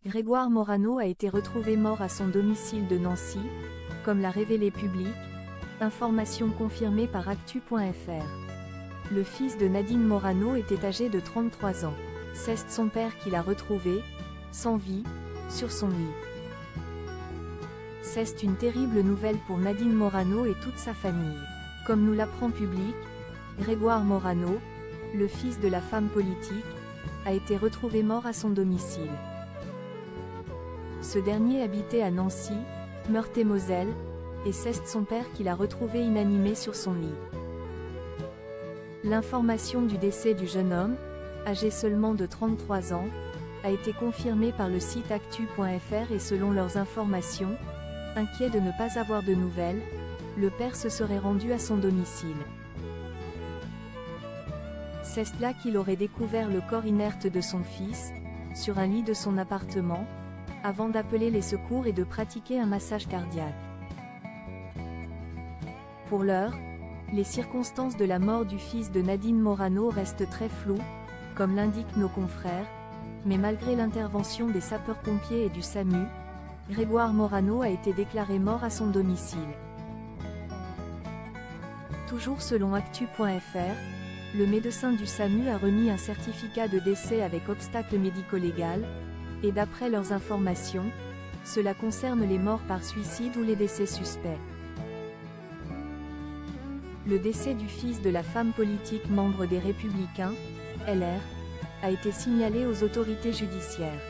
Grégoire Morano a été retrouvé mort à son domicile de Nancy, comme l'a révélé Public, information confirmée par actu.fr. Le fils de Nadine Morano était âgé de 33 ans. C'est son père qui l'a retrouvé, sans vie, sur son lit. C'est une terrible nouvelle pour Nadine Morano et toute sa famille. Comme nous l'apprend Public, Grégoire Morano, le fils de la femme politique, a été retrouvé mort à son domicile. Ce dernier habitait à Nancy, Meurthe-et-Moselle, et c'est son père qui l'a retrouvé inanimé sur son lit. L'information du décès du jeune homme, âgé seulement de 33 ans, a été confirmée par le site actu.fr et selon leurs informations, inquiet de ne pas avoir de nouvelles, le père se serait rendu à son domicile. C'est là qu'il aurait découvert le corps inerte de son fils, sur un lit de son appartement, avant d'appeler les secours et de pratiquer un massage cardiaque. Pour l'heure, les circonstances de la mort du fils de Nadine Morano restent très floues, comme l'indiquent nos confrères, mais malgré l'intervention des sapeurs-pompiers et du SAMU, Grégoire Morano a été déclaré mort à son domicile. Toujours selon actu.fr, le médecin du SAMU a remis un certificat de décès avec obstacle médico-légal, et d'après leurs informations, cela concerne les morts par suicide ou les décès suspects. Le décès du fils de la femme politique membre des Républicains, LR, a été signalé aux autorités judiciaires.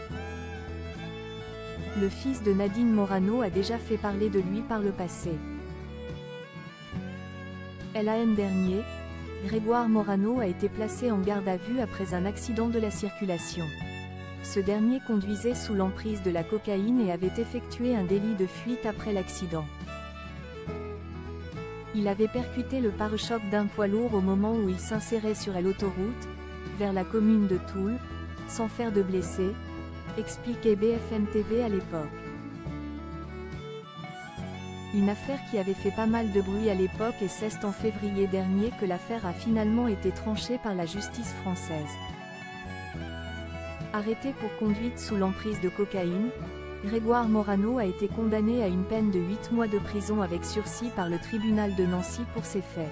Le fils de Nadine Morano a déjà fait parler de lui par le passé. L'an dernier, Grégoire Morano a été placé en garde à vue après un accident de la circulation. Ce dernier conduisait sous l'emprise de la cocaïne et avait effectué un délit de fuite après l'accident. Il avait percuté le pare-choc d'un poids lourd au moment où il s'insérait sur l'autoroute, vers la commune de Toul, sans faire de blessés, expliquait BFM TV à l'époque. Une affaire qui avait fait pas mal de bruit à l'époque et c'est en février dernier que l'affaire a finalement été tranchée par la justice française. Arrêté pour conduite sous l'emprise de cocaïne, Grégoire Morano a été condamné à une peine de 8 mois de prison avec sursis par le tribunal de Nancy pour ces faits.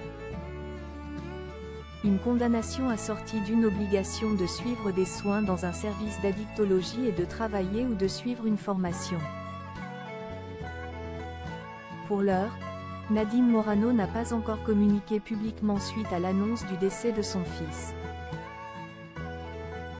Une condamnation assortie d'une obligation de suivre des soins dans un service d'addictologie et de travailler ou de suivre une formation. Pour l'heure, Nadine Morano n'a pas encore communiqué publiquement suite à l'annonce du décès de son fils.